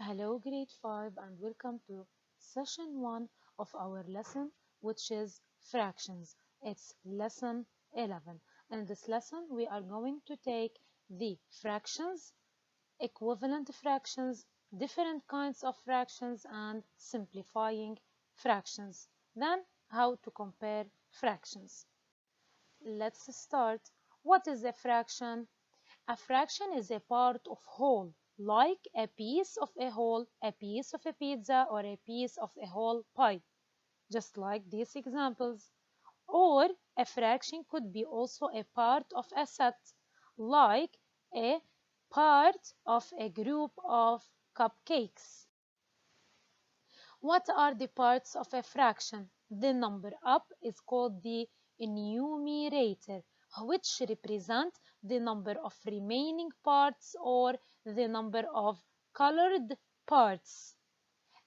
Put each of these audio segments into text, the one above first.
Hello, grade 5, and welcome to session 1 of our lesson, which is fractions. It's lesson 11. In this lesson, we are going to take the fractions, equivalent fractions, different kinds of fractions, and simplifying fractions. Then, how to compare fractions. Let's start. What is a fraction? A fraction is a part of whole, like a piece of a whole, a piece of a pizza, or a piece of a whole pie, just like these examples. Or a fraction could be also a part of a set, like a part of a group of cupcakes. What are the parts of a fraction? The number up is called the numerator, which represent the number of remaining parts or the number of colored parts.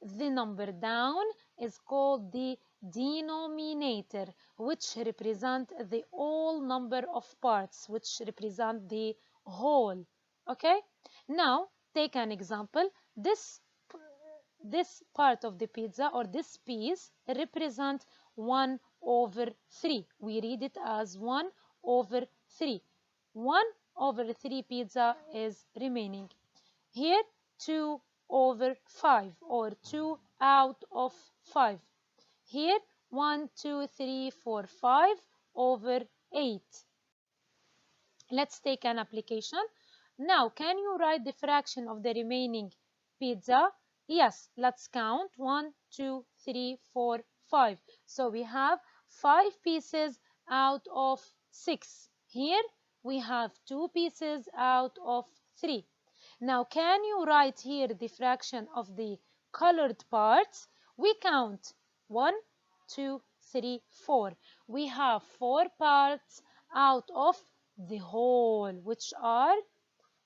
The number down is called the denominator, which represent the whole number of parts, which represent the whole. Okay? Now, take an example. This part of the pizza or this piece represent 1 over 3. We read it as 1 over 3. 1 over 3 pizza is remaining. Here 2 over 5 or 2 out of 5. Here 1, 2, 3, 4, 5 over 8. Let's take an application. Now, can you write the fraction of the remaining pizza? Yes, let's count. 1, 2, 3, 4, 5. So we have 5 pieces out of 6. Here we have 2 pieces out of 3. Now, can you write here the fraction of the colored parts? We count 1, 2, 3, 4. We have 4 parts out of the whole, which are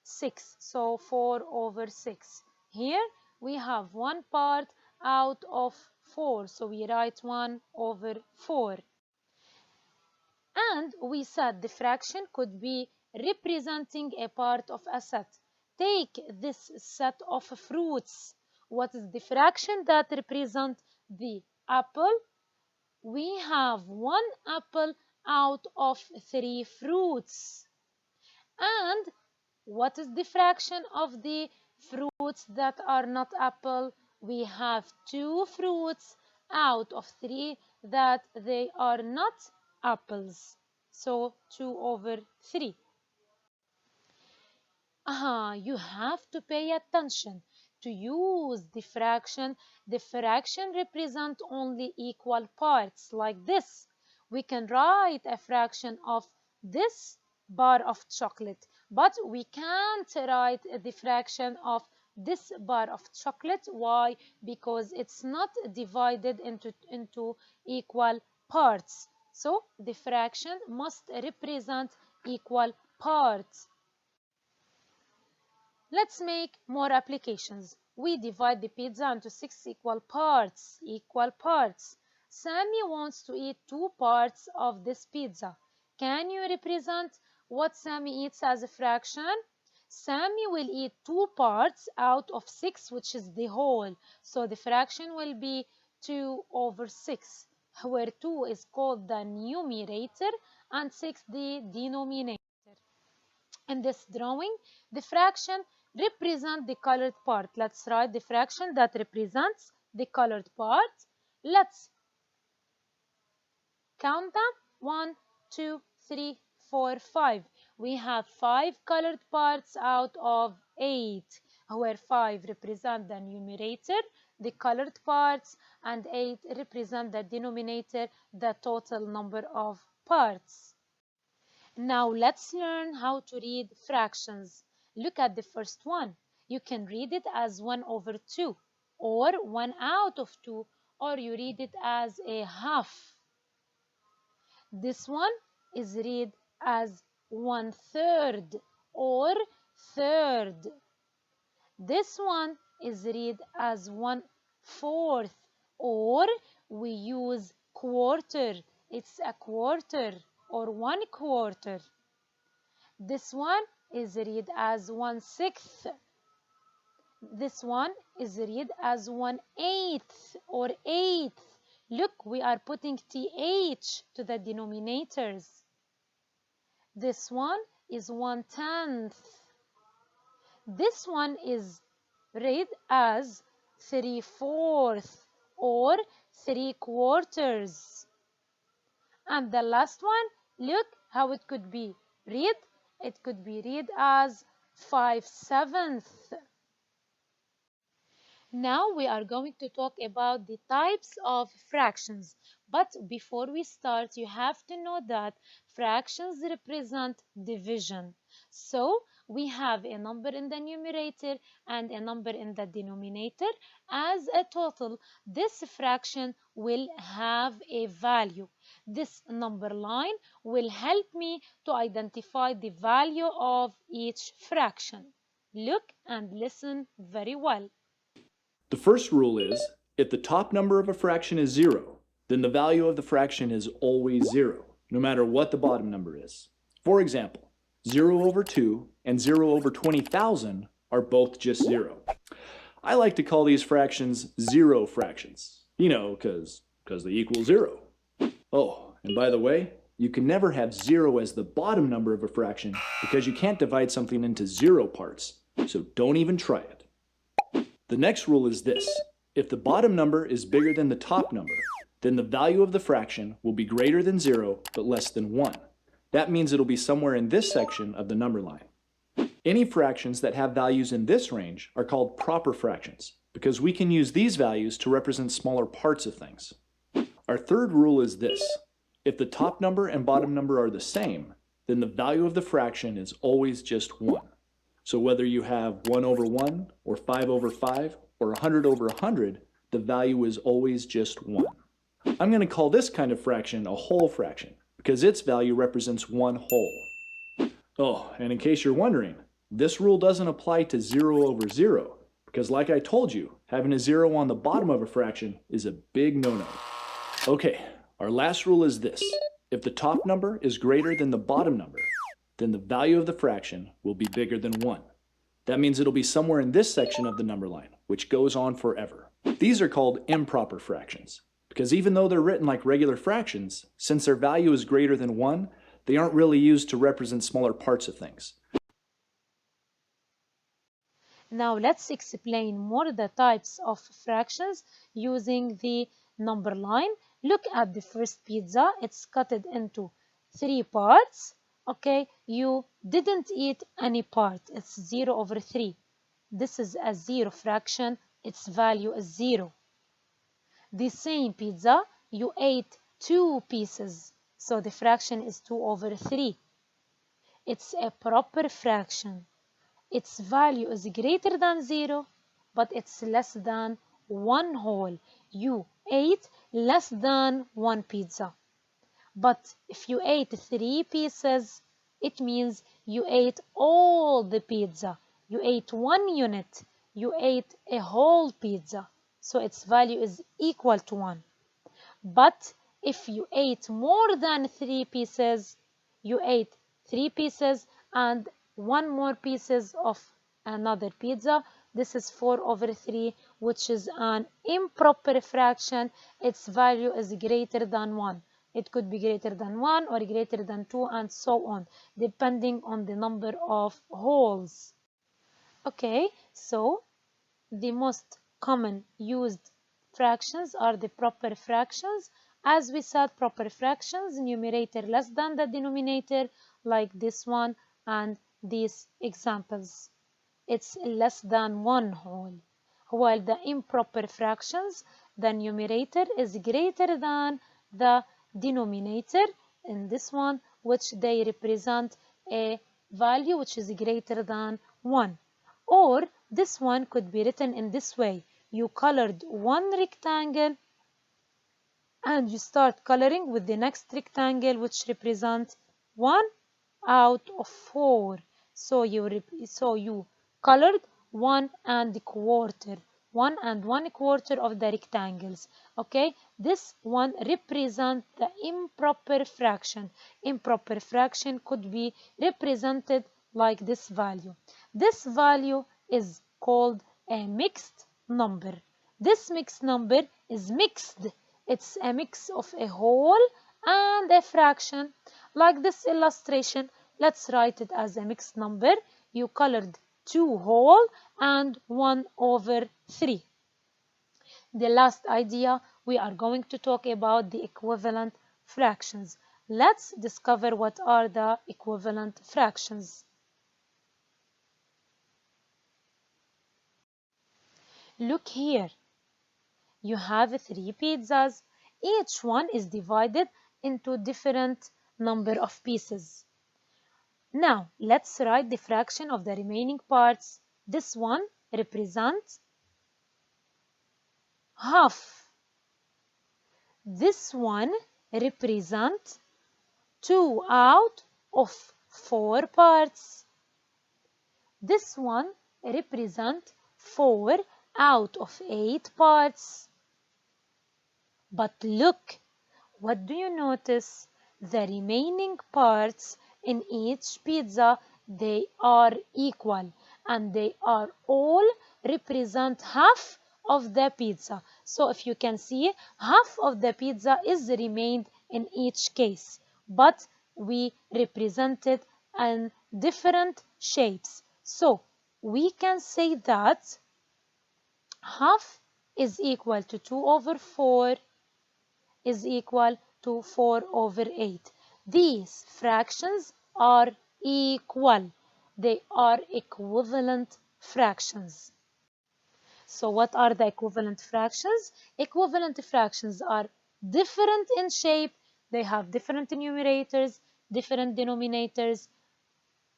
6. So 4 over 6. Here we have 1 part out of 4. So we write 1 over 4. And we said the fraction could be representing a part of a set. Take this set of fruits. What is the fraction that represents the apple? We have 1 apple out of 3 fruits. And what is the fraction of the fruits that are not apple? We have 2 fruits out of 3 that they are not apples. So 2 over 3. You have to pay attention to use the fraction. The fraction represent only equal parts like this. We can write a fraction of this bar of chocolate, but we can't write the fraction of this bar of chocolate. Why? Because it's not divided into equal parts. So the fraction must represent equal parts. Let's make more applications. We divide the pizza into 6 equal parts. Sammy wants to eat 2 parts of this pizza. Can you represent what Sammy eats as a fraction? Sammy will eat 2 parts out of 6, which is the whole. So the fraction will be 2 over 6, where 2 is called the numerator and 6 the denominator. In this drawing, the fraction represents the colored part. Let's write the fraction that represents the colored part. Let's count them. 1, 2, 3, 4, 5. We have 5 colored parts out of 8, where 5 represent the numerator, the colored parts, and 8 represent the denominator, the total number of parts. Now let's learn how to read fractions. Look at the first one. You can read it as 1 over 2 or 1 out of 2, or you read it as a half. This one is read as 1/3 or third. This one is read as 1/4 or we use quarter. It's a quarter or 1/4. This one is read as 1/6. This one is read as 1/8 or eighth. Look, we are putting th to the denominators. This one is 1/10. This one is read as 3/4 or 3/4. And the last one, look how it could be read. It could be read as 5/7. Now we are going to talk about the types of fractions. But before we start, you have to know that fractions represent division. So we have a number in the numerator and a number in the denominator. As a total, this fraction will have a value. This number line will help me to identify the value of each fraction. Look and listen very well. The first rule is, if the top number of a fraction is 0, then the value of the fraction is always 0, no matter what the bottom number is. For example, 0/2 and 0/20,000 are both just 0. I like to call these fractions zero fractions, because they equal 0. Oh, and by the way, you can never have 0 as the bottom number of a fraction because you can't divide something into 0 parts, so don't even try it. The next rule is this. If the bottom number is bigger than the top number, then the value of the fraction will be greater than 0 but less than 1. That means it'll be somewhere in this section of the number line. Any fractions that have values in this range are called proper fractions because we can use these values to represent smaller parts of things. Our third rule is this. If the top number and bottom number are the same, then the value of the fraction is always just 1. So whether you have 1/1 or 5/5 or 100/100, the value is always just 1. I'm going to call this kind of fraction a whole fraction because its value represents one whole. Oh, and in case you're wondering, this rule doesn't apply to 0/0 because like I told you, having a 0 on the bottom of a fraction is a big no-no. Okay, our last rule is this. If the top number is greater than the bottom number, then the value of the fraction will be bigger than 1. That means it'll be somewhere in this section of the number line, which goes on forever. These are called improper fractions, because even though they're written like regular fractions, since their value is greater than 1, they aren't really used to represent smaller parts of things. Now let's explain more the types of fractions using the number line. Look at the first pizza. It's cut into 3 parts. Okay, you didn't eat any part. It's 0/3. This is a 0 fraction. Its value is 0. The same pizza, you ate 2 pieces. So the fraction is 2/3. It's a proper fraction. Its value is greater than 0, but it's less than 1 whole. You ate less than 1 pizza. But if you ate 3 pieces, it means you ate all the pizza. You ate 1 unit. You ate a whole pizza. So its value is equal to 1. But if you ate more than 3 pieces, you ate 3 pieces and 1 more pieces of another pizza. This is 4/3, which is an improper fraction. Its value is greater than 1. It could be greater than 1 or greater than 2 and so on, depending on the number of wholes. Okay, so the most common used fractions are the proper fractions. As we said, proper fractions, numerator less than the denominator, like this one and these examples. It's less than 1 whole. While the improper fractions, the numerator is greater than the denominator in this one, which they represent a value which is greater than 1. Or this one could be written in this way. You colored one rectangle and you start coloring with the next rectangle which represents 1 out of 4. So you colored 1 1/4. 1 1/4 of the rectangles. Okay, this one represents the improper fraction. Improper fraction could be represented like this value. This value is called a mixed number. This mixed number is mixed. It's a mix of a whole and a fraction. Like this illustration, let's write it as a mixed number. You colored 2 whole and 1 over 3. The last idea, we are going to talk about the equivalent fractions. Let's discover what are the equivalent fractions. Look here. You have 3 pizzas. Each one is divided into different number of pieces. Now, let's write the fraction of the remaining parts. This one represents half. This one represents 2 out of 4 parts. This one represents 4 out of 8 parts. But look, what do you notice? The remaining parts in each pizza, they are equal and they are all represent half of the pizza. So if you can see, half of the pizza is remained in each case, but we represented in different shapes. So we can say that half is equal to 2 over 4 is equal to 4 over 8. These fractions are equal. They are equivalent fractions. So what are the equivalent fractions? Equivalent fractions are different in shape. They have different numerators, different denominators,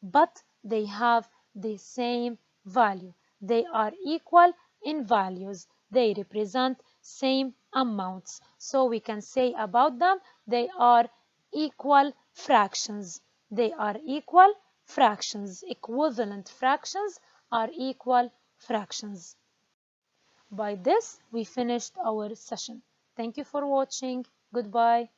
but they have the same value. They are equal in values. They represent same amounts. So we can say about them, they are equal fractions. They are equal fractions. Equivalent fractions are equal fractions. By this, we finished our session. Thank you for watching. Goodbye.